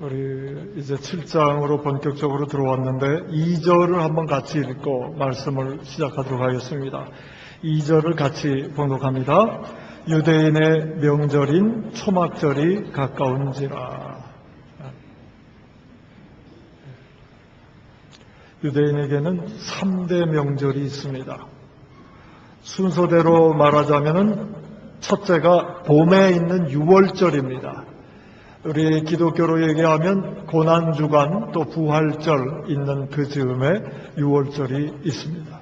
우리 이제 7장으로 본격적으로 들어왔는데 2절을 한번 같이 읽고 말씀을 시작하도록 하겠습니다. 2절을 같이 봉독합니다. 유대인의 명절인 초막절이 가까운지라. 유대인에게는 3대 명절이 있습니다. 순서대로 말하자면 첫째가 봄에 있는 유월절입니다. 우리 기독교로 얘기하면 고난주간 또 부활절 있는 그 즈음에 유월절이 있습니다.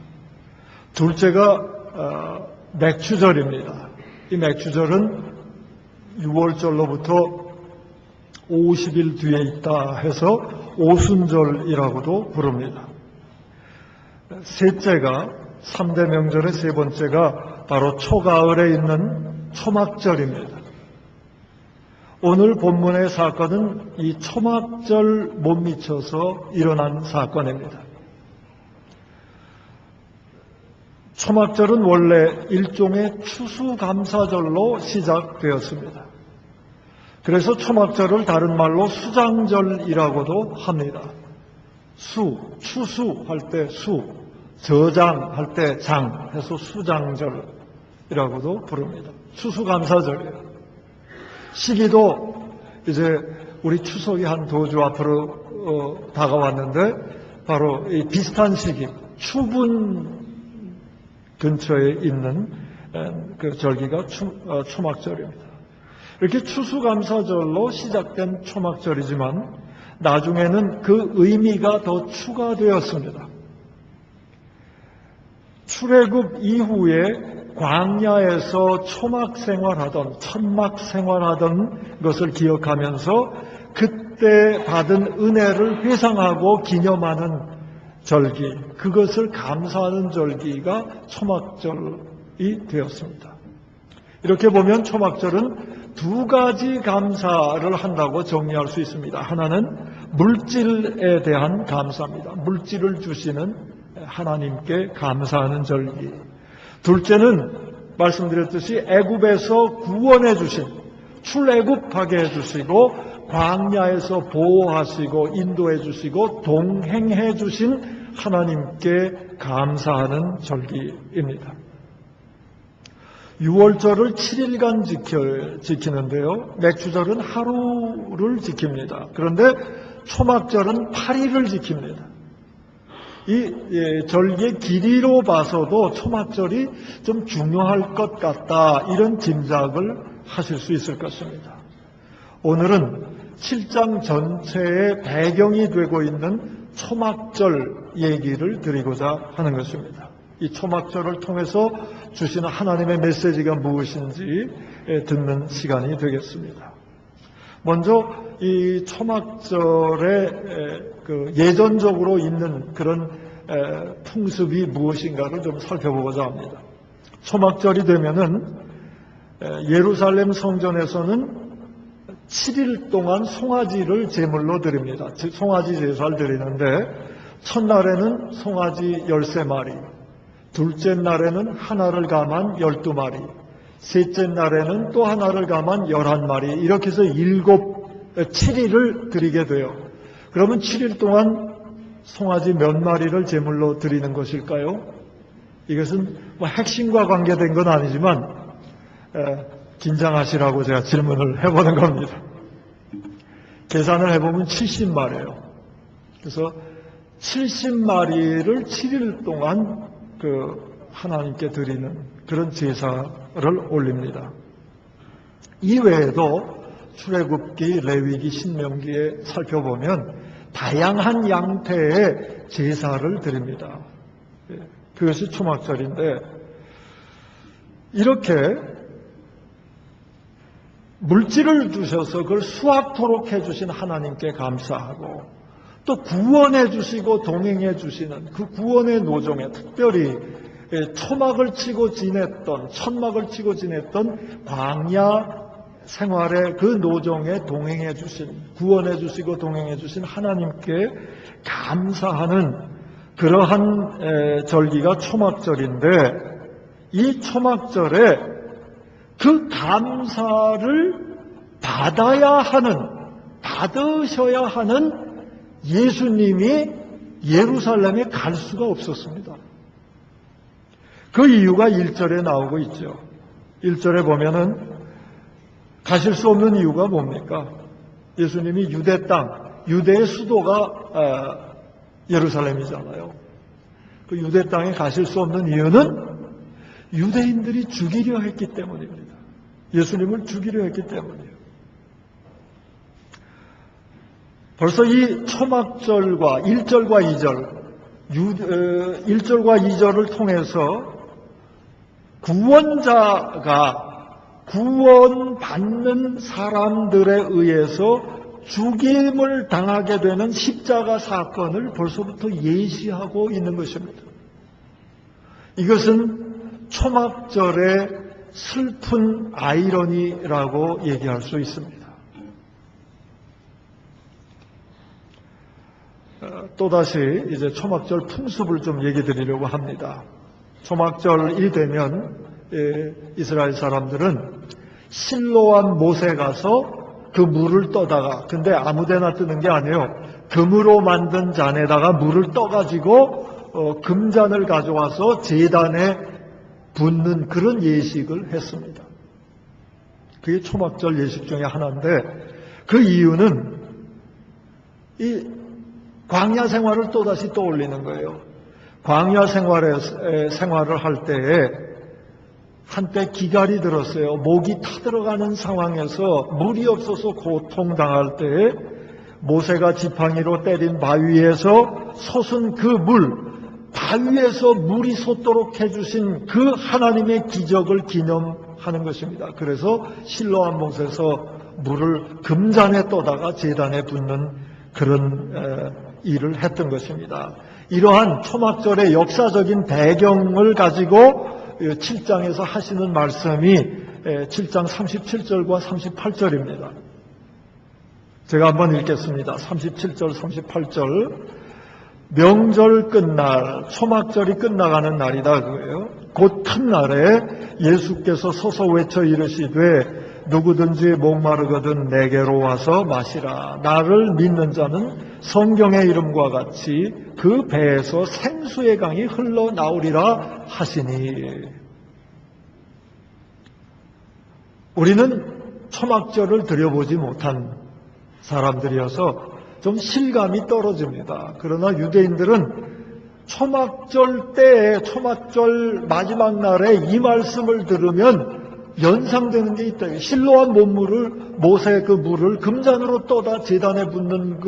둘째가 맥추절입니다. 이 맥추절은 유월절로부터 50일 뒤에 있다 해서 오순절이라고도 부릅니다. 셋째가 3대 명절의 세 번째가 바로 초가을에 있는 초막절입니다. 오늘 본문의 사건은 이 초막절 못 미쳐서 일어난 사건입니다. 초막절은 원래 일종의 추수감사절로 시작되었습니다. 그래서 초막절을 다른 말로 수장절이라고도 합니다. 추수할 때 저장할 때 장 해서 수장절이라고도 부릅니다. 추수감사절이에요. 시기도 이제 우리 추석이 한 도주 앞으로 다가왔는데 바로 이 비슷한 시기, 추분 근처에 있는 그 절기가 초막절입니다. 이렇게 추수감사절로 시작된 초막절이지만 나중에는 그 의미가 더 추가되었습니다. 출애굽 이후에 광야에서 초막 생활하던 천막 생활하던 것을 기억하면서 그때 받은 은혜를 회상하고 기념하는 절기, 그것을 감사하는 절기가 초막절이 되었습니다. 이렇게 보면 초막절은 두 가지 감사를 한다고 정리할 수 있습니다. 하나는 물질에 대한 감사입니다. 물질을 주시는 하나님께 감사하는 절기. 둘째는 말씀드렸듯이 애굽에서 구원해 주신, 출애굽하게 해주시고 광야에서 보호하시고 인도해 주시고 동행해 주신 하나님께 감사하는 절기입니다. 유월절을 7일간 지키는데요. 맥추절은 하루를 지킵니다. 그런데 초막절은 8일을 지킵니다. 이 절기의 길이로 봐서도 초막절이 좀 중요할 것 같다, 이런 짐작을 하실 수 있을 것입니다. 오늘은 7장 전체의 배경이 되고 있는 초막절 얘기를 드리고자 하는 것입니다. 이 초막절을 통해서 주시는 하나님의 메시지가 무엇인지 듣는 시간이 되겠습니다. 먼저 이 초막절에 그 예전적으로 있는 그런 풍습이 무엇인가를 좀 살펴보고자 합니다. 초막절이 되면은 예루살렘 성전에서는 7일 동안 송아지를 제물로 드립니다. 송아지 제사를 드리는데 첫날에는 송아지 13마리, 둘째 날에는 하나를 감한 12마리, 셋째 날에는 또 하나를 감한 11마리, 이렇게 해서 7일을 드리게 돼요. 그러면 7일 동안 송아지 몇 마리를 제물로 드리는 것일까요? 이것은 뭐 핵심과 관계된 건 아니지만 긴장하시라고 제가 질문을 해보는 겁니다. 계산을 해보면 70마리예요. 그래서 70마리를 7일 동안 하나님께 드리는 그런 제사를 올립니다. 이외에도 출애굽기, 레위기, 신명기에 살펴보면 다양한 양태의 제사를 드립니다. 그것이 초막절인데, 이렇게 물질을 주셔서 그걸 수확토록 해주신 하나님께 감사하고, 또 구원해 주시고 동행해 주시는 그 구원의 노정에, 특별히 초막을 치고 지냈던, 천막을 치고 지냈던 광야 생활의 그 노정에 동행해 주신, 구원해 주시고 동행해 주신 하나님께 감사하는 그러한 절기가 초막절인데, 이 초막절에 그 감사를 받아야 하는 받으셔야 하는 예수님이 예루살렘에 갈 수가 없었습니다. 그 이유가 1절에 나오고 있죠. 1절에 보면은 가실 수 없는 이유가 뭡니까? 예수님이 유대 땅, 유대의 수도가 예루살렘이잖아요. 그 유대 땅에 가실 수 없는 이유는 유대인들이 죽이려 했기 때문입니다. 예수님을 죽이려 했기 때문이에요. 벌써 이 초막절과 1절과 2절, 1절과 2절을 통해서 구원자가 구원받는 사람들에 의해서 죽임을 당하게 되는 십자가 사건을 벌써부터 예시하고 있는 것입니다. 이것은 초막절의 슬픈 아이러니라고 얘기할 수 있습니다. 또다시 이제 초막절 풍습을 좀 얘기 드리려고 합니다. 초막절이 되면 이스라엘 사람들은 실로암 못에 가서 그 물을 떠다가, 근데 아무데나 뜨는 게 아니에요. 금으로 만든 잔에다가 물을 떠가지고 금잔을 가져와서 제단에 붓는 그런 예식을 했습니다. 그게 초막절 예식 중에 하나인데, 그 이유는 이 광야 생활을 또다시 떠올리는 거예요. 광야 생활을 할 때에 한때 기갈이 들었어요. 목이 타들어가는 상황에서 물이 없어서 고통당할 때에 모세가 지팡이로 때린 바위에서 솟은 그 물, 바위에서 물이 솟도록 해주신 그 하나님의 기적을 기념하는 것입니다. 그래서 실로암 못에서 물을 금잔에 떠다가 제단에 붓는 그런 일을 했던 것입니다. 이러한 초막절의 역사적인 배경을 가지고 7장에서 하시는 말씀이 7장 37절과 38절입니다. 제가 한번 읽겠습니다. 37절, 38절. 명절 끝날, 초막절이 끝나가는 날이다 그거예요. 곧 큰 날에 예수께서 서서 외쳐 이르시되 누구든지 목마르거든 내게로 와서 마시라. 나를 믿는 자는 성경의 이름과 같이 그 배에서 생수의 강이 흘러나오리라 하시니. 우리는 초막절을 드려보지 못한 사람들이어서 좀 실감이 떨어집니다. 그러나 유대인들은 초막절 때에, 초막절 마지막 날에 이 말씀을 들으면 연상되는 게 있다. 실로암 못물을, 모세 그 물을 금잔으로 떠다 제단에 붓는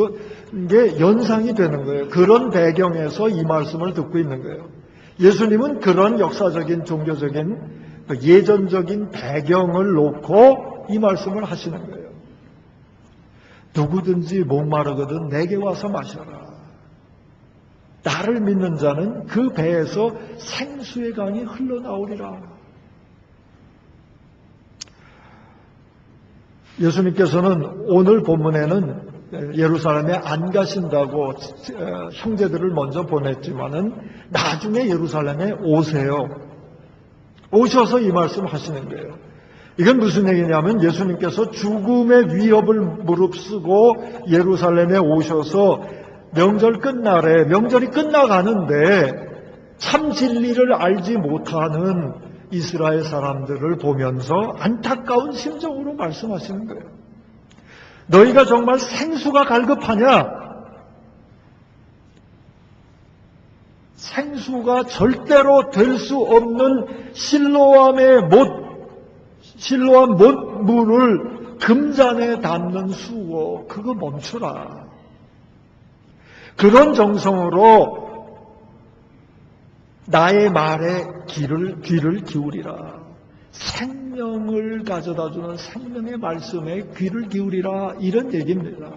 게 연상이 되는 거예요. 그런 배경에서 이 말씀을 듣고 있는 거예요. 예수님은 그런 역사적인 종교적인 예전적인 배경을 놓고 이 말씀을 하시는 거예요. 누구든지 목마르거든 내게 와서 마셔라. 나를 믿는 자는 그 배에서 생수의 강이 흘러나오리라. 예수님께서는 오늘 본문에는 예루살렘에 안 가신다고 형제들을 먼저 보냈지만은 나중에 예루살렘에 오세요. 오셔서 이 말씀 하시는 거예요. 이건 무슨 얘기냐면 예수님께서 죽음의 위협을 무릅쓰고 예루살렘에 오셔서 명절 끝날에, 명절이 끝나가는데 참 진리를 알지 못하는 이스라엘 사람들을 보면서 안타까운 심정으로 말씀하시는 거예요. 너희가 정말 생수가 갈급하냐? 생수가 절대로 될 수 없는 실로암 못물을 금잔에 담는 수고, 그거 멈추라. 그런 정성으로 나의 말에 귀를 기울이라. 생명을 가져다주는 생명의 말씀에 귀를 기울이라. 이런 얘기입니다.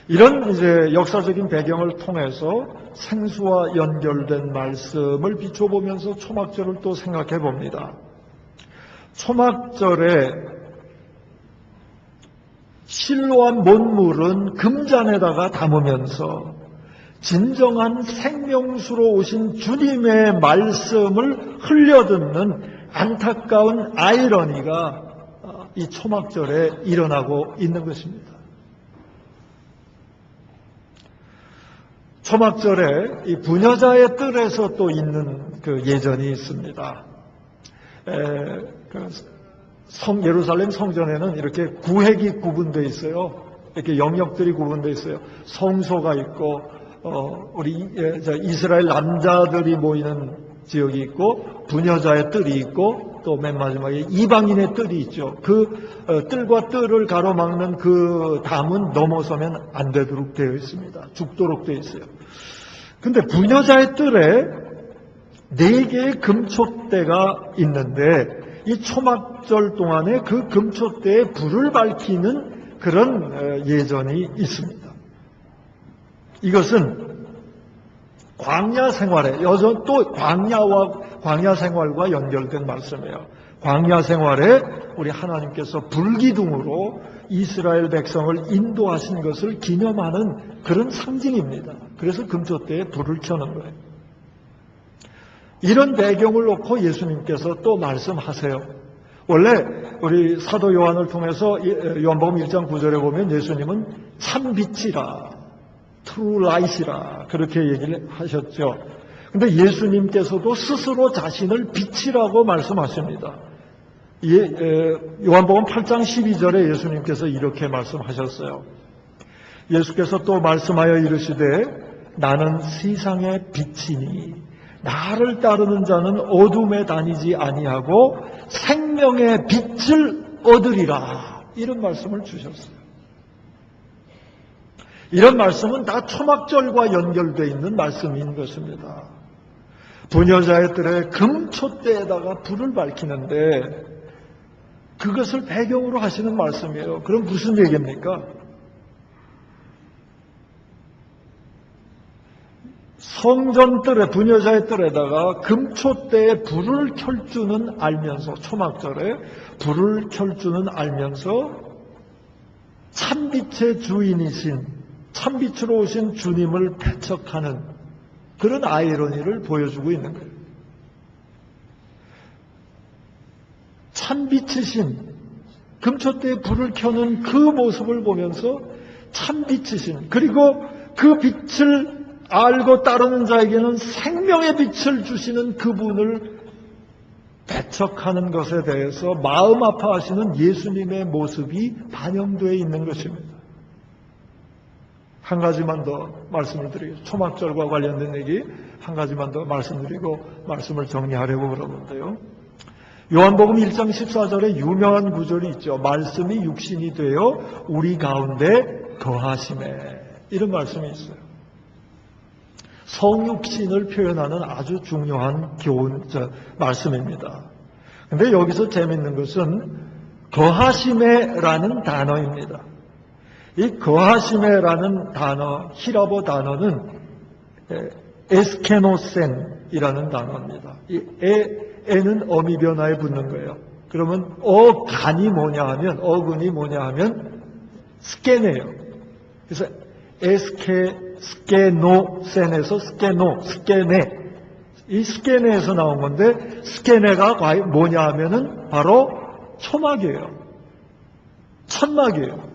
이런 이제 역사적인 배경을 통해서 생수와 연결된 말씀을 비춰보면서 초막절을 또 생각해 봅니다. 초막절에 실로암 못물은 금잔에다가 담으면서 진정한 생명수로 오신 주님의 말씀을 흘려듣는 안타까운 아이러니가 이 초막절에 일어나고 있는 것입니다. 초막절에 이 부녀자의 뜰에서 또 있는 그 예전이 있습니다. 예루살렘 성전에는 이렇게 구획이 구분되어 있어요. 이렇게 영역들이 구분되어 있어요. 성소가 있고, 우리 이스라엘 남자들이 모이는 지역이 있고, 부녀자의 뜰이 있고, 또 맨 마지막에 이방인의 뜰이 있죠. 그 뜰과 뜰을 가로막는 그 담은 넘어서면 안 되도록 되어 있습니다. 죽도록 되어 있어요. 근데 부녀자의 뜰에 4개의 금촛대가 있는데 이 초막절 동안에 그 금촛대에 불을 밝히는 그런 예전이 있습니다. 이것은 광야 생활에 또 광야 생활과 연결된 말씀이에요. 광야 생활에 우리 하나님께서 불기둥으로 이스라엘 백성을 인도하신 것을 기념하는 그런 상징입니다. 그래서 금촛대에 불을 켜는 거예요. 이런 배경을 놓고 예수님께서 또 말씀하세요. 원래 우리 사도 요한을 통해서 요한복음 1장 9절에 보면 예수님은 참빛이라, true light이라 그렇게 얘기를 하셨죠. 근데 예수님께서도 스스로 자신을 빛이라고 말씀하십니다. 요한복음 8장 12절에 예수님께서 이렇게 말씀하셨어요. 예수께서 또 말씀하여 이르시되 나는 세상의 빛이니 나를 따르는 자는 어둠에 다니지 아니하고 생명의 빛을 얻으리라. 이런 말씀을 주셨어요. 이런 말씀은 다 초막절과 연결되어 있는 말씀인 것입니다. 부녀자의 뜰에 금촛대에다가 불을 밝히는데 그것을 배경으로 하시는 말씀이에요. 그럼 무슨 얘기입니까? 성전 뜰에, 부녀자의 뜰에다가 금촛대에 불을 켤 줄은 알면서, 초막절에 불을 켤 줄은 알면서 참빛의 주인이신, 참빛으로 오신 주님을 배척하는 그런 아이러니를 보여주고 있는 거예요. 참빛이신, 금촛대에 불을 켜는 그 모습을 보면서 참빛이신, 그리고 그 빛을 알고 따르는 자에게는 생명의 빛을 주시는 그분을 배척하는 것에 대해서 마음 아파하시는 예수님의 모습이 반영되어 있는 것입니다. 한 가지만 더 말씀을 드리겠습니다. 초막절과 관련된 얘기 한 가지만 더 말씀드리고 말씀을 정리하려고 그러는데요. 요한복음 1장 14절에 유명한 구절이 있죠. 말씀이 육신이 되어 우리 가운데 거하심에, 이런 말씀이 있어요. 성육신을 표현하는 아주 중요한 말씀입니다. 그런데 여기서 재밌는 것은 거하심에라는 단어입니다. 이 거하심에라는 단어, 히라보 단어는 에스케노센이라는 단어입니다. 이 에는 어미 변화에 붙는 거예요. 그러면 어간이 뭐냐 하면, 어근이 뭐냐 하면 스케네요. 그래서 스케노센에서 스케네. 이 스케네에서 나온 건데, 스케네가 뭐냐 하면은 바로 초막이에요. 천막이에요.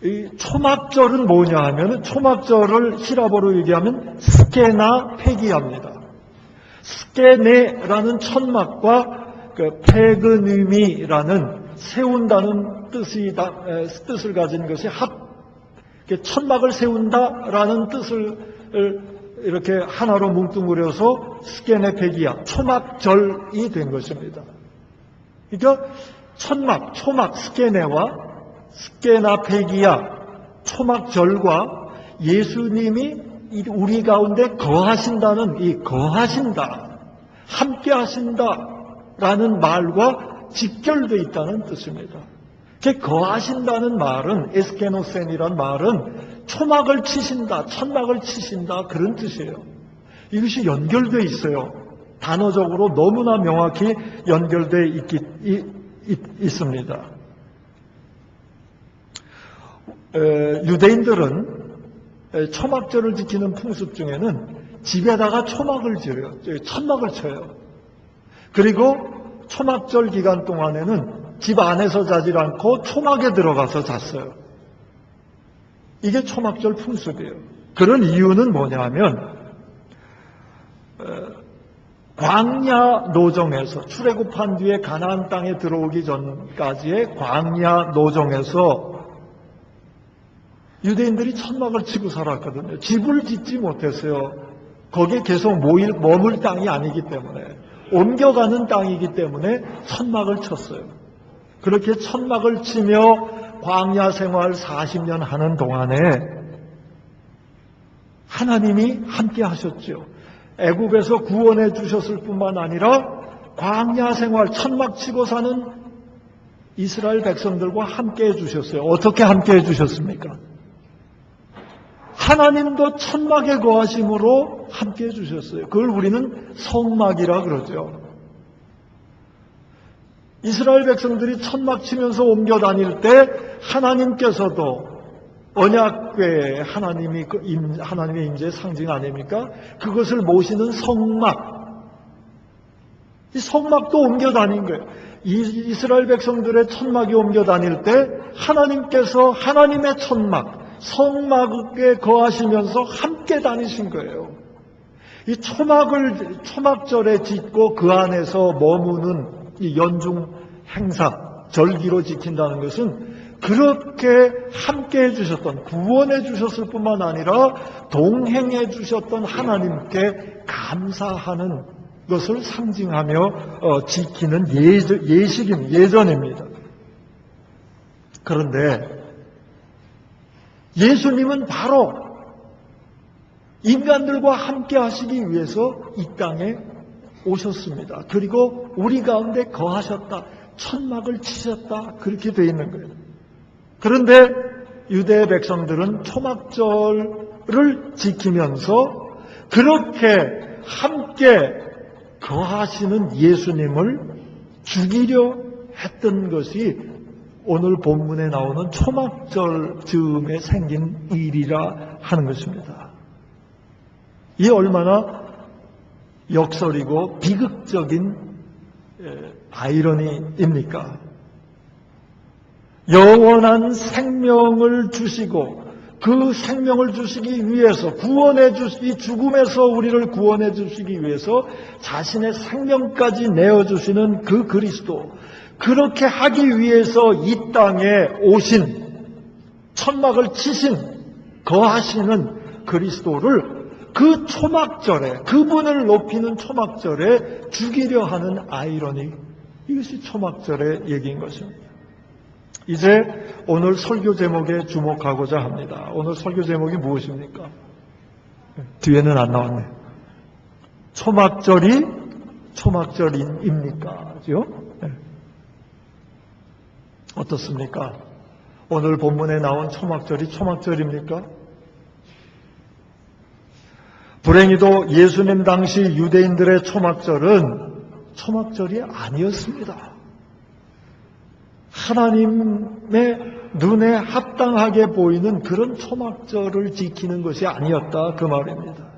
이 초막절은 뭐냐 하면은, 초막절을 히라보로 얘기하면 스케나 페기합니다. 스케네라는 천막과 그 페그누미라는 세운다는 뜻을 가진 것이 천막을 세운다라는 뜻을 이렇게 하나로 뭉뚱그려서 스케네페기야, 초막절이 된 것입니다. 그러니까 천막, 초막, 스케네와 스케나페기야, 초막절과 예수님이 우리 가운데 거하신다는 이 거하신다, 함께 하신다라는 말과 직결되어 있다는 뜻입니다. 거하신다는 말은, 에스케노센이란 말은 초막을 치신다, 천막을 치신다, 그런 뜻이에요. 이것이 연결되어 있어요. 단어적으로 너무나 명확히 연결되어 있습니다. 유대인들은 초막절을 지키는 풍습 중에는 집에다가 초막을 지어요. 천막을 쳐요. 그리고 초막절 기간 동안에는 집 안에서 자질 않고 초막에 들어가서 잤어요. 이게 초막절 풍습이에요. 그런 이유는 뭐냐면 광야 노정에서 출애굽한 뒤에 가나안 땅에 들어오기 전까지의 광야 노정에서 유대인들이 천막을 치고 살았거든요. 집을 짓지 못했어요. 거기에 계속 머물 땅이 아니기 때문에, 옮겨가는 땅이기 때문에 천막을 쳤어요. 그렇게 천막을 치며 광야 생활 40년 하는 동안에 하나님이 함께 하셨죠. 애굽에서 구원해 주셨을 뿐만 아니라 광야 생활 천막 치고 사는 이스라엘 백성들과 함께 해주셨어요. 어떻게 함께 해주셨습니까? 하나님도 천막에 거하심으로 함께 해주셨어요. 그걸 우리는 성막이라 그러죠. 이스라엘 백성들이 천막 치면서 옮겨 다닐 때 하나님께서도 언약궤에 하나님의 임재의 상징 아닙니까? 그것을 모시는 성막, 이 성막도 옮겨 다닌 거예요. 이스라엘 백성들의 천막이 옮겨 다닐 때 하나님께서 하나님의 천막, 성막에 거하시면서 함께 다니신 거예요. 이 초막절에 짓고 그 안에서 머무는 이 연중 행사, 절기로 지킨다는 것은 그렇게 함께 해주셨던, 구원해 주셨을 뿐만 아니라 동행해 주셨던 하나님께 감사하는 것을 상징하며 지키는 예전입니다. 그런데 예수님은 바로 인간들과 함께 하시기 위해서 이 땅에 오셨습니다. 그리고 우리 가운데 거하셨다. 천막을 치셨다. 그렇게 되어 있는 거예요. 그런데 유대 백성들은 초막절을 지키면서 그렇게 함께 거하시는 예수님을 죽이려 했던 것이 오늘 본문에 나오는 초막절 즈음에 생긴 일이라 하는 것입니다. 이 얼마나 역설이고 비극적인 아이러니입니까? 영원한 생명을 주시고 그 생명을 주시기 위해서 이 죽음에서 우리를 구원해 주시기 위해서 자신의 생명까지 내어주시는 그 그리스도, 그렇게 하기 위해서 이 땅에 오신, 천막을 치신, 거하시는 그리스도를 그 초막절에, 그분을 높이는 초막절에 죽이려 하는 아이러니, 이것이 초막절의 얘기인 것입니다. 이제 오늘 설교 제목에 주목하고자 합니다. 오늘 설교 제목이 무엇입니까? 뒤에는 안 나왔네. 초막절입니까? 그죠? 네. 어떻습니까? 오늘 본문에 나온 초막절이 초막절입니까? 불행히도 예수님 당시 유대인들의 초막절은 초막절이 아니었습니다. 하나님의 눈에 합당하게 보이는 그런 초막절을 지키는 것이 아니었다, 그 말입니다.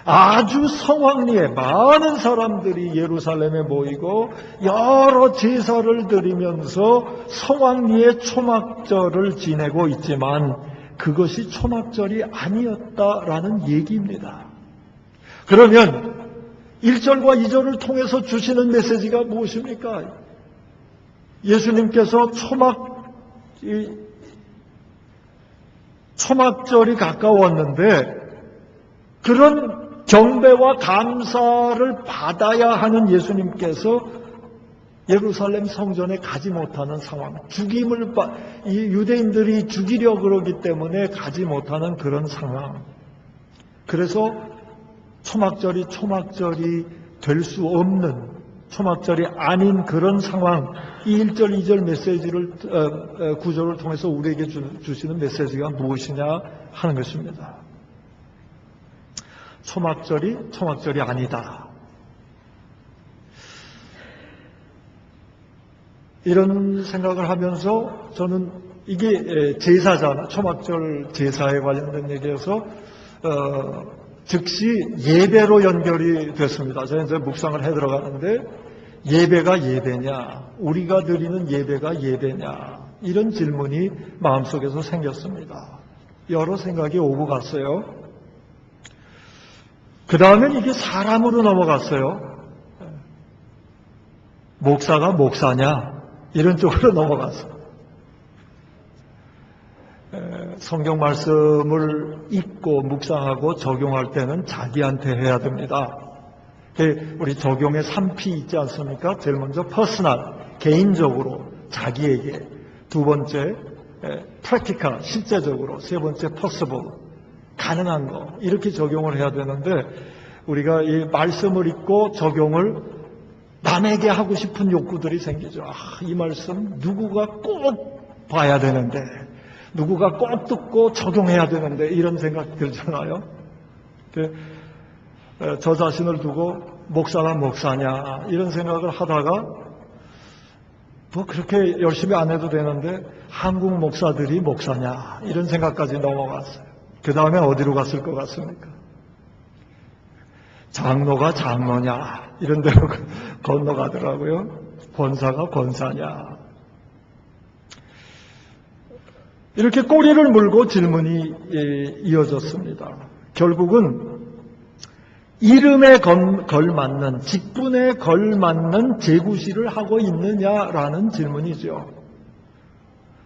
아주 성황리에 많은 사람들이 예루살렘에 모이고 여러 제사를 드리면서 성황리에 초막절을 지내고 있지만 그것이 초막절이 아니었다라는 얘기입니다. 그러면 1절과 2절을 통해서 주시는 메시지가 무엇입니까? 예수님께서 초막절이 가까웠는데 그런 경배와 감사를 받아야 하는 예수님께서 예루살렘 성전에 가지 못하는 상황, 이 유대인들이 죽이려 그러기 때문에 가지 못하는 그런 상황. 그래서 초막절이 될 수 없는, 초막절이 아닌 그런 상황, 이 1절, 2절 메시지를, 구절을 통해서 우리에게 주시는 메시지가 무엇이냐 하는 것입니다. 초막절이 아니다. 이런 생각을 하면서 저는 이게 제사잖아, 초막절 제사에 관련된 얘기여서 즉시 예배로 연결이 됐습니다. 제가 이제 묵상을 해 들어가는데 예배가 예배냐, 우리가 드리는 예배가 예배냐, 이런 질문이 마음속에서 생겼습니다. 여러 생각이 오고 갔어요. 그 다음엔 이게 사람으로 넘어갔어요. 목사가 목사냐, 이런 쪽으로 넘어갔어요. 성경 말씀을 읽고 묵상하고 적용할 때는 자기한테 해야 됩니다. 우리 적용의 3P 있지 않습니까? 제일 먼저 퍼스널, 개인적으로 자기에게, 두 번째 프랙티컬, 실제적으로, 세 번째 퍼시블, 가능한 거, 이렇게 적용을 해야 되는데 우리가 이 말씀을 읽고 적용을 남에게 하고 싶은 욕구들이 생기죠. 이 말씀 누구가 꼭 봐야 되는데, 누구가 꼭 듣고 적용해야 되는데, 이런 생각 들잖아요. 저 자신을 두고 목사가 목사냐, 이런 생각을 하다가 뭐 그렇게 열심히 안 해도 되는데 한국 목사들이 목사냐, 이런 생각까지 넘어갔어요. 그 다음에 어디로 갔을 것 같습니까? 장로가 장로냐, 이런 데로 건너가더라고요. 권사가 권사냐. 이렇게 꼬리를 물고 질문이 이어졌습니다. 결국은 이름에 걸맞는, 직분에 걸맞는 제구실을 하고 있느냐라는 질문이죠.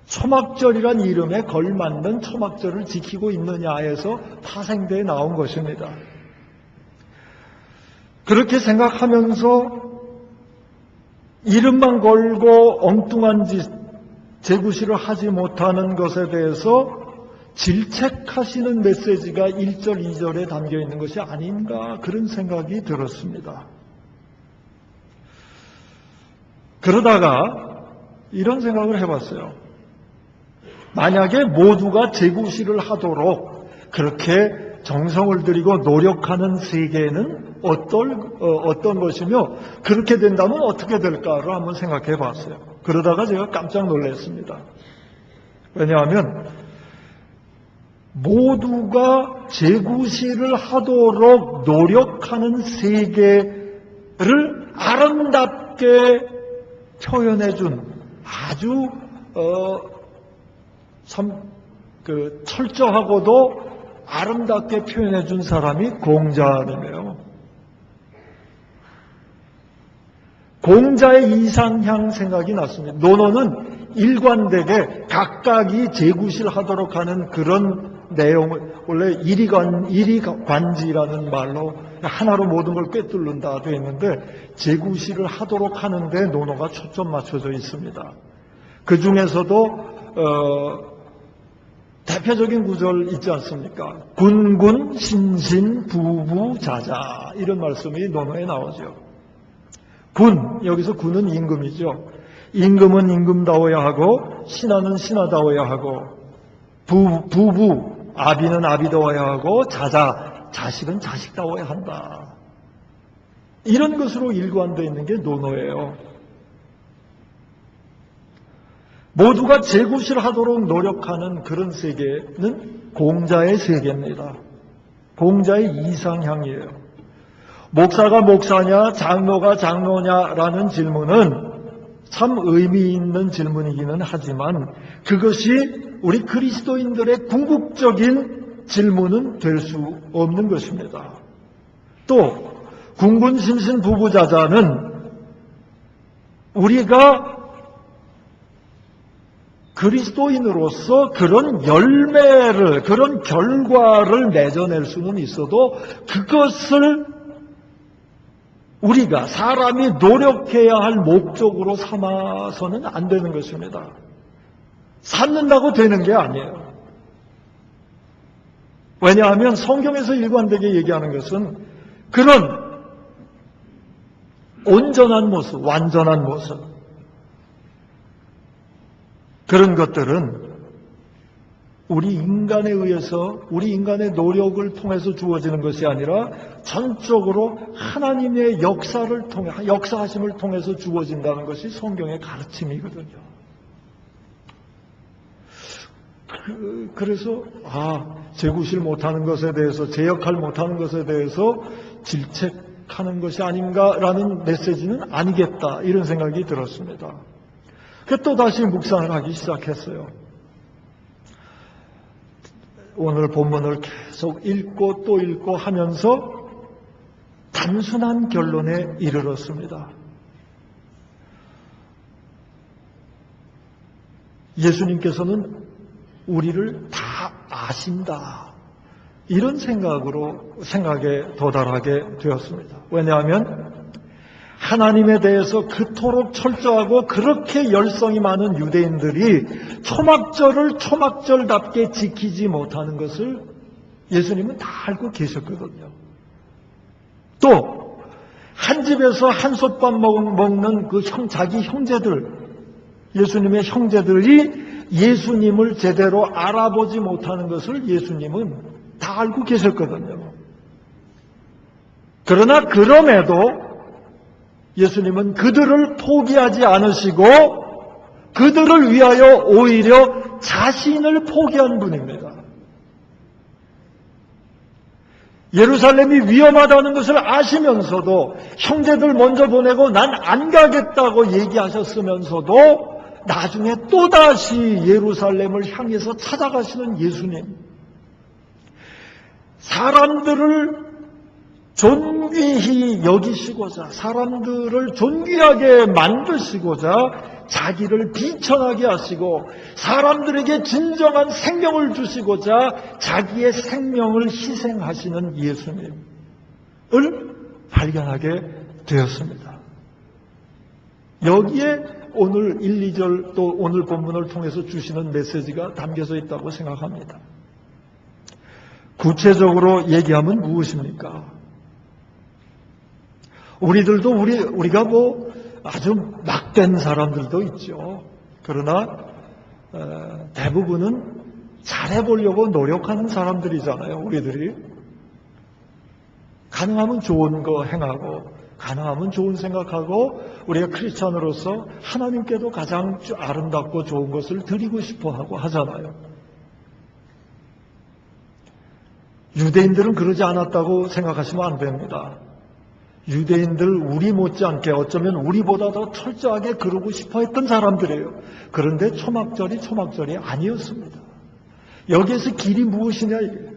초막절이란 이름에 걸맞는 초막절을 지키고 있느냐에서 파생되어 나온 것입니다. 그렇게 생각하면서 이름만 걸고 엉뚱한 짓, 제구실을 하지 못하는 것에 대해서 질책하시는 메시지가 1절, 2절에 담겨 있는 것이 아닌가, 그런 생각이 들었습니다. 그러다가 이런 생각을 해봤어요. 만약에 모두가 제구실을 하도록 그렇게 정성을 들이고 노력하는 세계는 어떤 것이며, 그렇게 된다면 어떻게 될까를 한번 생각해 봤어요. 그러다가 제가 깜짝 놀랐습니다. 왜냐하면 모두가 제구실을 하도록 노력하는 세계를 아름답게 표현해준, 아주 철저하고도 아름답게 표현해준 사람이 공자님이에요. 공자의 이상향 생각이 났습니다. 논어는 일관되게 각각이 제구실 하도록 하는 그런 내용을, 원래 일이관지라는 말로 하나로 모든 걸 꿰뚫는다 되어 있는데, 제구실을 하도록 하는데 논어가 초점 맞춰져 있습니다. 그 중에서도 대표적인 구절 있지 않습니까? 군군, 신신, 부부, 자자, 이런 말씀이 논어에 나오죠. 군, 여기서 군은 임금이죠. 임금은 임금다워야 하고, 신하는 신하다워야 하고, 부부, 아비는 아비다워야 하고, 자자, 자식은 자식다워야 한다. 이런 것으로 일관되어 있는 게 논어예요. 모두가 제구실 하도록 노력하는 그런 세계는 공자의 세계입니다. 공자의 이상향이에요. 목사가 목사냐, 장로가 장로냐라는 질문은 참 의미 있는 질문이기는 하지만 그것이 우리 그리스도인들의 궁극적인 질문은 될 수 없는 것입니다. 또 군군, 신신, 부부, 자자는 우리가 그리스도인으로서 그런 열매를, 그런 결과를 맺어낼 수는 있어도 그것을 우리가 사람이 노력해야 할 목적으로 삼아서는 안 되는 것입니다. 삼는다고 되는 게 아니에요. 왜냐하면 성경에서 일관되게 얘기하는 것은 그런 온전한 모습, 완전한 모습, 그런 것들은 우리 인간에 의해서, 우리 인간의 노력을 통해서 주어지는 것이 아니라 전적으로 하나님의 역사를 통해, 역사하심을 통해서 주어진다는 것이 성경의 가르침이거든요. 그래서 제구실 못하는 것에 대해서, 제 역할 못하는 것에 대해서 질책 하는 것이 아닌가라는 메시지는 아니겠다, 이런 생각이 들었습니다. 또다시 묵상을 하기 시작했어요. 오늘 본문을 계속 읽고 또 읽고 하면서 단순한 결론에 이르렀습니다. 예수님께서는 우리를 다 아신다, 이런 생각에 도달하게 되었습니다. 왜냐하면 하나님에 대해서 그토록 철저하고 그렇게 열성이 많은 유대인들이 초막절을 초막절답게 지키지 못하는 것을 예수님은 다 알고 계셨거든요. 또 한 집에서 한솥밥 먹는 자기 형제들, 예수님의 형제들이 예수님을 제대로 알아보지 못하는 것을 예수님은 다 알고 계셨거든요. 그러나 그럼에도 예수님은 그들을 포기하지 않으시고 그들을 위하여 오히려 자신을 포기한 분입니다. 예루살렘이 위험하다는 것을 아시면서도 형제들 먼저 보내고 난 안 가겠다고 얘기하셨으면서도 나중에 또다시 예루살렘을 향해서 찾아가시는 예수님. 사람들을 존귀히 여기시고자, 사람들을 존귀하게 만드시고자 자기를 비천하게 하시고 사람들에게 진정한 생명을 주시고자 자기의 생명을 희생하시는 예수님을 발견하게 되었습니다. 여기에 오늘 1, 2절 또 오늘 본문을 통해서 주시는 메시지가 담겨져 있다고 생각합니다. 구체적으로 얘기하면 무엇입니까? 우리들도 우리가 아주 막된 사람들도 있죠. 그러나 대부분은 잘해보려고 노력하는 사람들이잖아요. 우리들이 가능하면 좋은 거 행하고 가능하면 좋은 생각하고 우리가 크리스찬으로서 하나님께도 가장 아름답고 좋은 것을 드리고 싶어하고 하잖아요. 유대인들은 그러지 않았다고 생각하시면 안 됩니다. 유대인들 우리 못지않게 어쩌면 우리보다 더 철저하게 그러고 싶어 했던 사람들이에요. 그런데 초막절이 아니었습니다. 여기에서 길이 무엇이냐 이게.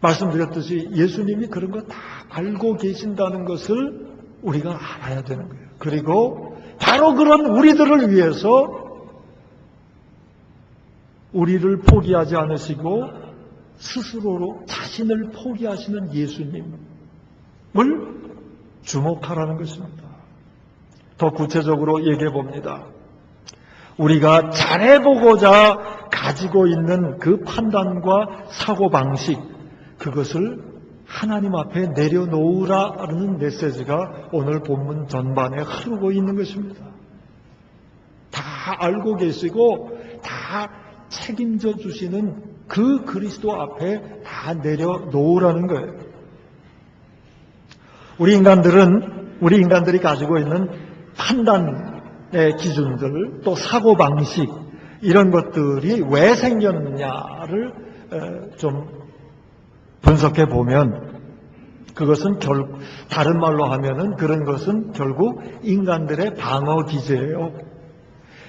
말씀드렸듯이 예수님이 그런 거 다 알고 계신다는 것을 우리가 알아야 되는 거예요. 그리고 바로 그런 우리들을 위해서 우리를 포기하지 않으시고 스스로로 자신을 포기하시는 예수님을 주목하라는 것입니다. 더 구체적으로 얘기해 봅니다. 우리가 잘해보고자 가지고 있는 그 판단과 사고방식, 그것을 하나님 앞에 내려놓으라는 메시지가 오늘 본문 전반에 흐르고 있는 것입니다. 다 알고 계시고 다 책임져 주시는 그 그리스도 앞에 다 내려놓으라는 거예요. 우리 인간들이 가지고 있는 판단의 기준들, 또 사고방식, 이런 것들이 왜 생겼느냐를 좀 분석해 보면 그것은 다른 말로 하면은 그런 것은 결국 인간들의 방어 기제예요.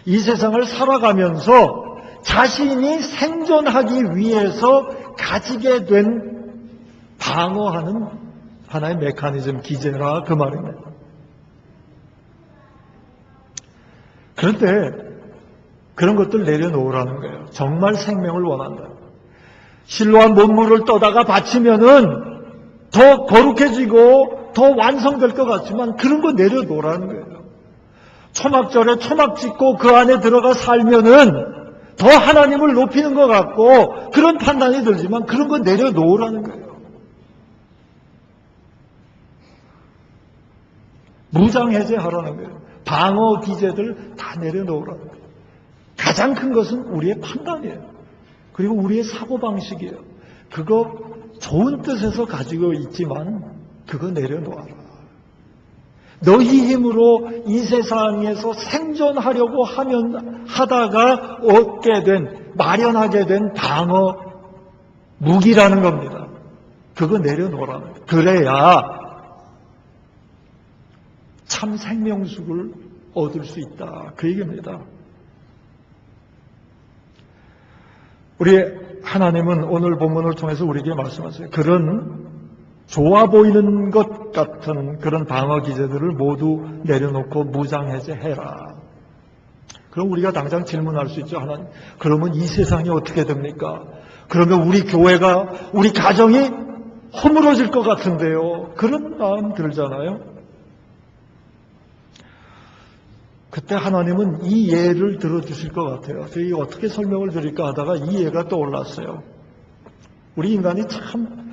이 세상을 살아가면서 자신이 생존하기 위해서 가지게 된 방어하는 하나의 메커니즘, 기제라 그 말입니다. 그런데 그런 것들 내려놓으라는 거예요. 정말 생명을 원한다. 실로한 몸물을 떠다가 바치면은 더 거룩해지고 더 완성될 것 같지만 그런 거 내려놓으라는 거예요. 초막절에 초막 짓고 그 안에 들어가 살면은 더 하나님을 높이는 것 같고 그런 판단이 들지만 그런 거 내려놓으라는 거예요. 무장해제하라는 거예요. 방어 기제들 다 내려놓으라는 거예요. 가장 큰 것은 우리의 판단이에요. 그리고 우리의 사고방식이에요. 그거 좋은 뜻에서 가지고 있지만 그거 내려놓아라. 너희 힘으로 이 세상에서 생존하려고 하다가 얻게 된, 마련하게 된 방어 무기라는 겁니다. 그거 내려놓으라. 그래야 참 생명수를 얻을 수 있다. 그 얘기입니다. 우리 하나님은 오늘 본문을 통해서 우리에게 말씀하세요. 그런 좋아 보이는 것 같은 그런 방어 기제들을 모두 내려놓고 무장해제해라. 그럼 우리가 당장 질문할 수 있죠. 하나님, 그러면 이 세상이 어떻게 됩니까? 그러면 우리 교회가, 우리 가정이 허물어질 것 같은데요. 그런 마음 들잖아요. 그때 하나님은 이 예를 들어주실 것 같아요. 저희 어떻게 설명을 드릴까 하다가 이 예가 떠올랐어요. 우리 인간이 참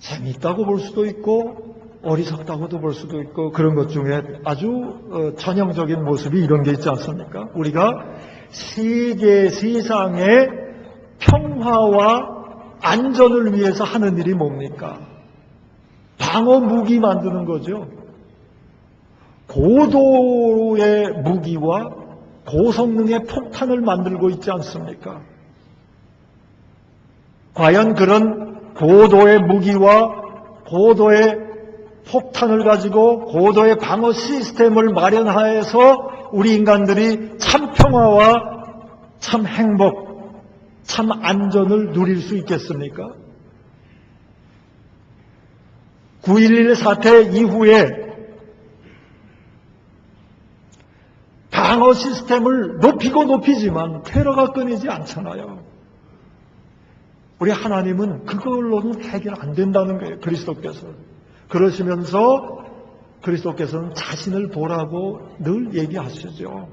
재미있다고 볼 수도 있고 어리석다고도 볼 수도 있고 그런 것 중에 아주 전형적인 모습이 이런 게 있지 않습니까? 우리가 세상의 평화와 안전을 위해서 하는 일이 뭡니까? 방어 무기 만드는 거죠. 고도의 무기와 고성능의 폭탄을 만들고 있지 않습니까? 과연 그런 고도의 무기와 고도의 폭탄을 가지고 고도의 방어 시스템을 마련하여서 우리 인간들이 참 평화와 참 행복, 참 안전을 누릴 수 있겠습니까? 9.11 사태 이후에 방어 시스템을 높이고 높이지만 테러가 끊이지 않잖아요. 우리 하나님은 그걸로는 해결 안 된다는 거예요. 그리스도께서. 그러시면서 그리스도께서는 자신을 보라고 늘 얘기하시죠.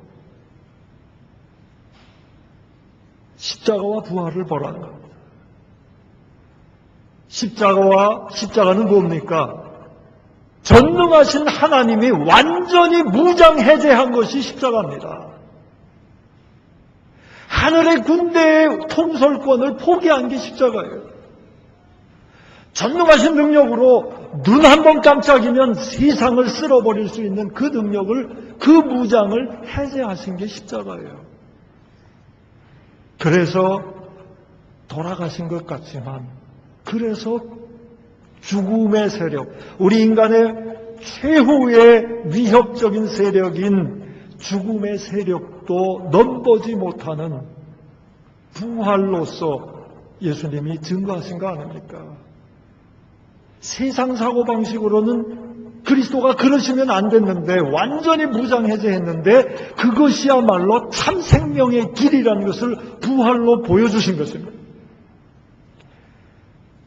십자가와 부활을 보라는 겁니다. 십자가는 뭡니까? 전능하신 하나님이 완전히 무장해제한 것이 십자가입니다. 하늘의 군대의 통솔권을 포기한 게 십자가예요. 전능하신 능력으로 눈 한 번 깜짝이면 세상을 쓸어버릴 수 있는 그 능력을, 그 무장을 해제하신 게 십자가예요. 그래서 돌아가신 것 같지만, 그래서 죽음의 세력, 우리 인간의 최후의 위협적인 세력인 죽음의 세력도 넘보지 못하는 부활로서 예수님이 증거하신 거 아닙니까? 세상 사고방식으로는 그리스도가 그러시면 안 됐는데 완전히 무장해제했는데 그것이야말로 참 생명의 길이라는 것을 부활로 보여주신 것입니다.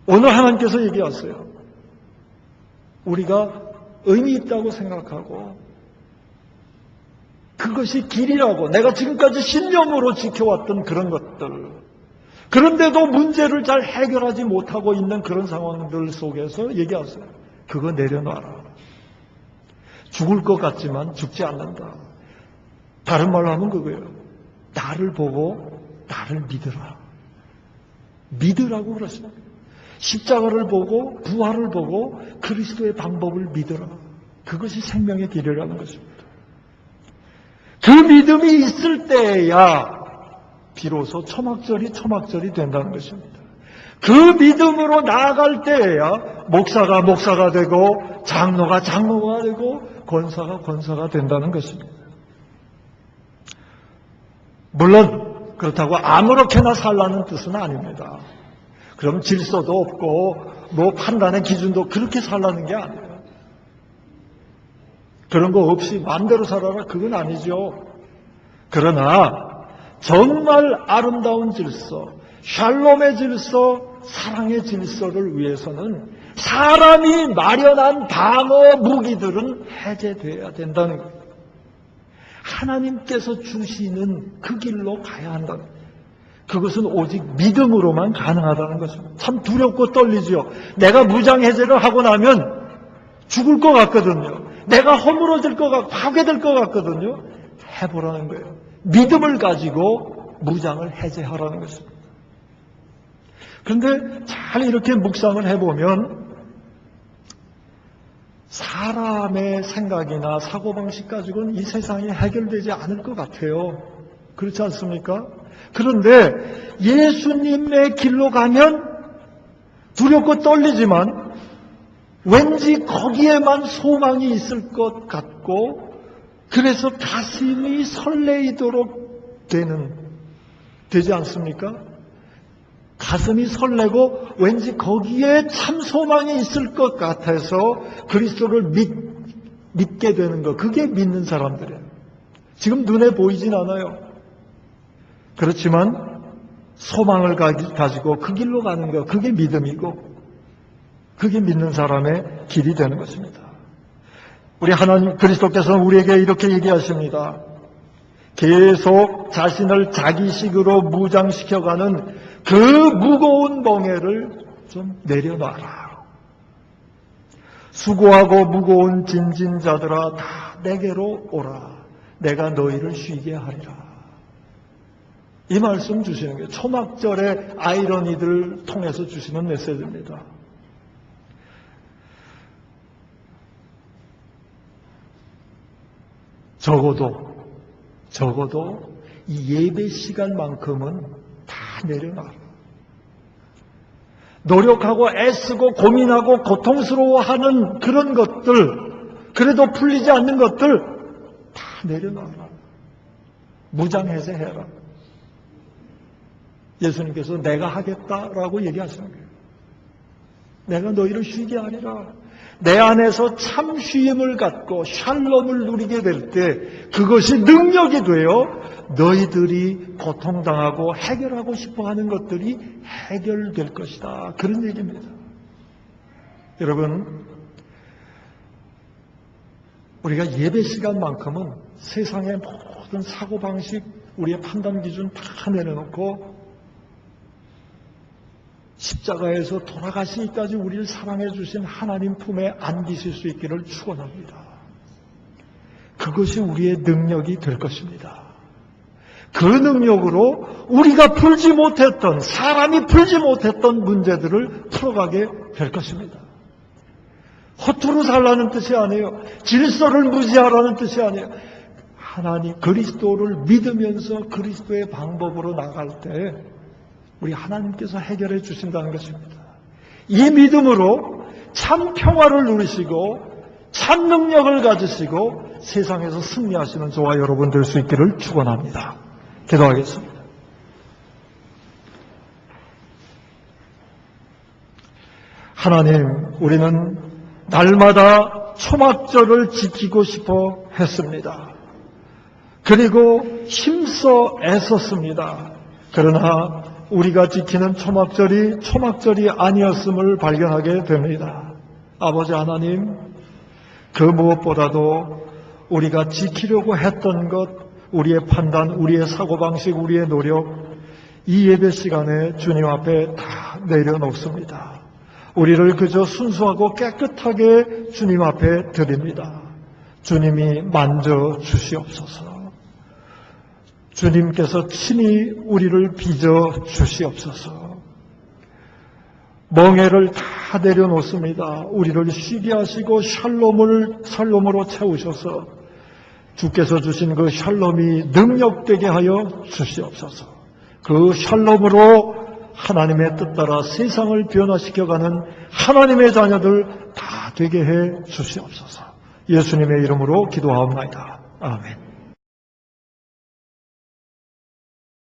오늘 하나님께서 얘기하세요. 우리가 의미 있다고 생각하고 그것이 길이라고 내가 지금까지 신념으로 지켜왔던 그런 것들, 그런데도 문제를 잘 해결하지 못하고 있는 그런 상황들 속에서 얘기하세요. 그거 내려놔라. 죽을 것 같지만 죽지 않는다. 다른 말로 하면 그거예요. 나를 보고 나를 믿으라. 믿으라고 그러시는 거예요. 십자가를 보고 부활을 보고 그리스도의 방법을 믿으라. 그것이 생명의 길이라는 것입니다. 그 믿음이 있을 때야 비로소 초막절이 된다는 것입니다. 그 믿음으로 나아갈 때야 목사가 되고 장로가 되고 권사가 된다는 것입니다. 물론 그렇다고 아무렇게나 살라는 뜻은 아닙니다. 그럼 질서도 없고 뭐 판단의 기준도 그렇게 살라는 게 아니에요. 그런 거 없이 마음대로 살아라 그건 아니죠. 그러나 정말 아름다운 질서, 샬롬의 질서, 사랑의 질서를 위해서는 사람이 마련한 방어 무기들은 해제돼야 된다는 거예요. 하나님께서 주시는 그 길로 가야 한다는 거예요. 그것은 오직 믿음으로만 가능하다는 것입니다. 참 두렵고 떨리지요. 내가 무장해제를 하고 나면 죽을 것 같거든요. 내가 허물어질 것 같고 파괴될 것 같거든요. 해보라는 거예요. 믿음을 가지고 무장을 해제하라는 것입니다. 그런데 잘 이렇게 묵상을 해보면 사람의 생각이나 사고방식 가지고는 이 세상이 해결되지 않을 것 같아요. 그렇지 않습니까? 그런데 예수님의 길로 가면 두렵고 떨리지만 왠지 거기에만 소망이 있을 것 같고 그래서 가슴이 설레이도록 되지 않습니까? 가슴이 설레고 왠지 거기에 참 소망이 있을 것 같아서 그리스도를 믿게 되는 것, 그게 믿는 사람들이에요. 지금 눈에 보이진 않아요. 그렇지만 소망을 가지고 그 길로 가는 것, 그게 믿음이고 그게 믿는 사람의 길이 되는 것입니다. 우리 하나님 그리스도께서는 우리에게 이렇게 얘기하십니다. 계속 자신을 자기식으로 무장시켜가는 그 무거운 멍에를 좀 내려놔라. 수고하고 무거운 짐진 자들아 다 내게로 오라. 내가 너희를 쉬게 하리라. 이 말씀 주시는 거예요. 초막절의 아이러니들을 통해서 주시는 메시지입니다. 적어도 이 예배 시간만큼은 다 내려놔라. 노력하고 애쓰고 고민하고 고통스러워하는 그런 것들, 그래도 풀리지 않는 것들 다 내려놔라. 무장해제 해라. 예수님께서 내가 하겠다라고 얘기하시는 거예요. 내가 너희를 쉬게 하리라. 내 안에서 참 쉼을 갖고 샬롬을 누리게 될 때 그것이 능력이 되어 너희들이 고통당하고 해결하고 싶어하는 것들이 해결될 것이다. 그런 얘기입니다. 여러분, 우리가 예배 시간만큼은 세상의 모든 사고방식, 우리의 판단 기준 다 내려놓고 십자가에서 돌아가시기까지 우리를 사랑해 주신 하나님 품에 안기실 수 있기를 축원합니다. 그것이 우리의 능력이 될 것입니다. 그 능력으로 우리가 풀지 못했던, 사람이 풀지 못했던 문제들을 풀어가게 될 것입니다. 허투루 살라는 뜻이 아니에요. 질서를 무시하라는 뜻이 아니에요. 하나님 그리스도를 믿으면서 그리스도의 방법으로 나갈 때 우리 하나님께서 해결해 주신다는 것입니다. 이 믿음으로 참 평화를 누리시고 참 능력을 가지시고 세상에서 승리하시는 저와 여러분 될 수 있기를 축원합니다. 기도하겠습니다. 하나님, 우리는 날마다 초막절을 지키고 싶어 했습니다. 그리고 힘써 애썼습니다. 그러나 우리가 지키는 초막절이 아니었음을 발견하게 됩니다. 아버지 하나님, 그 무엇보다도 우리가 지키려고 했던 것, 우리의 판단, 우리의 사고방식, 우리의 노력, 이 예배 시간에 주님 앞에 다 내려놓습니다. 우리를 그저 순수하고 깨끗하게 주님 앞에 드립니다. 주님이 만져주시옵소서. 주님께서 친히 우리를 빚어 주시옵소서. 멍에를 다 내려놓습니다. 우리를 쉬게 하시고 샬롬으로 채우셔서 주께서 주신 그 샬롬이 능력되게 하여 주시옵소서. 그 샬롬으로 하나님의 뜻 따라 세상을 변화시켜가는 하나님의 자녀들 다 되게 해 주시옵소서. 예수님의 이름으로 기도하옵나이다. 아멘.